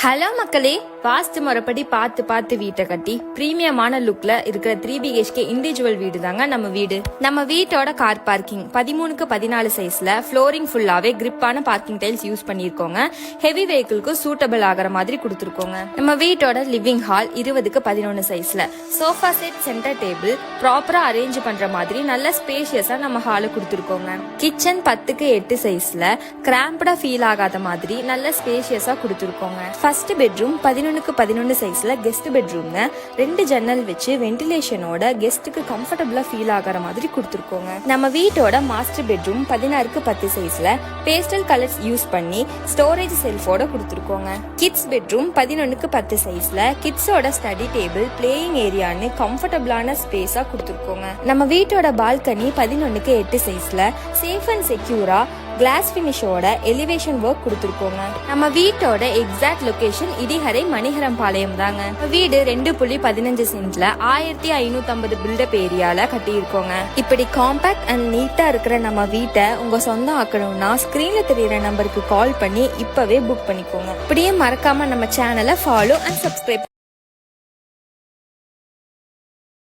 Hello மக்களே, வாஸ்து முறைப்படி பார்த்து வீட்டை கட்டி பிரீமியமான லுக்ல இருக்கிற 3BHK இண்டிவிஜுவல் வீடு தாங்க நம்ம வீடு. நம்ம வீட்டோட கார் பார்க்கிங் 13x14 சைஸ்ல ஃப்ளோரிங் ஃபுல்லாவே கிரிப்பான பார்க்கிங் டைல்ஸ் யூஸ் பண்ணிருக்கோங்க. ஹெவி வெஹிக்கிள்க்கு சூட்டபிள் ஆகிற மாதிரி கொடுத்துருக்கோங்க. நம்ம வீட்டோட லிவிங் ஹால் 20x11 சைஸ்ல சோஃபா செட், சென்டர் டேபிள் ப்ராப்பரா அரேஞ்ச் பண்ற மாதிரி நல்ல ஸ்பேஷியஸா நம்ம ஹால கொடுத்துருக்கோங்க. கிச்சன் 10x8 சைஸ்ல கிராம்படா ஃபீல் ஆகாத மாதிரி நல்ல ஸ்பேஷியஸா கொடுத்துருக்கோங்க. ஃபர்ஸ்ட் பெட்ரூம் 11x11 சைஸ்ல கெஸ்ட் பெட்ரூம்ங்க. 2 ஜன்னல் வச்சு வென்டிலேஷனோட கெஸ்ட்டுக்கு கம்ஃபர்டபுளா ஃபீல் ஆகிற மாதிரி கொடுத்துருக்கோங்க. நம்ம வீட்டோட மாஸ்டர் பெட்ரூம் 16x10 சைஸ்ல பேஸ்டல் கலர்ஸ் யூஸ் பண்ணி ஸ்டோரேஜ் செல்ஃபோட கொடுத்துருக்கோங்க. கிட்ஸ் பெட்ரூம் 11x10 சைஸ்ல கிட்ஸோட ஸ்டடி டேபிள், பிளேயிங் ஏரியான்னு கம்ஃபர்டபுளான ஸ்பேஸா கொடுத்துருக்கோங்க. நம்ம வீட்டோட பால்கனி 11x8 சைஸ்ல சேஃப் அண்ட் செக்யூரா கிளாஸ் பினிஷோட எலிவேஷன் ஒர்க் கொடுத்துருக்கோங்க. நம்ம வீட்டோட எக்ஸாக்ட் லொகேஷன் இடிஹரை மணிகரம் பாளையம் தாங்க. வீடு 2.15 சென்ட்ல 1550 பில்டப் ஏரியால கட்டியிருக்கோங்க. இப்படி காம்பாக்ட் அண்ட் நீட்டா இருக்கிற நம்ம வீட்டை உங்க சொந்தம் ஆக்கணும்னா ஸ்கிரீன்ல தெரியுற நம்பருக்கு கால் பண்ணி இப்பவே புக் பண்ணிக்கோங்க. இப்படியே மறக்காம நம்ம சேனலை ஃபாலோ அண்ட் சப்ஸ்கிரைப்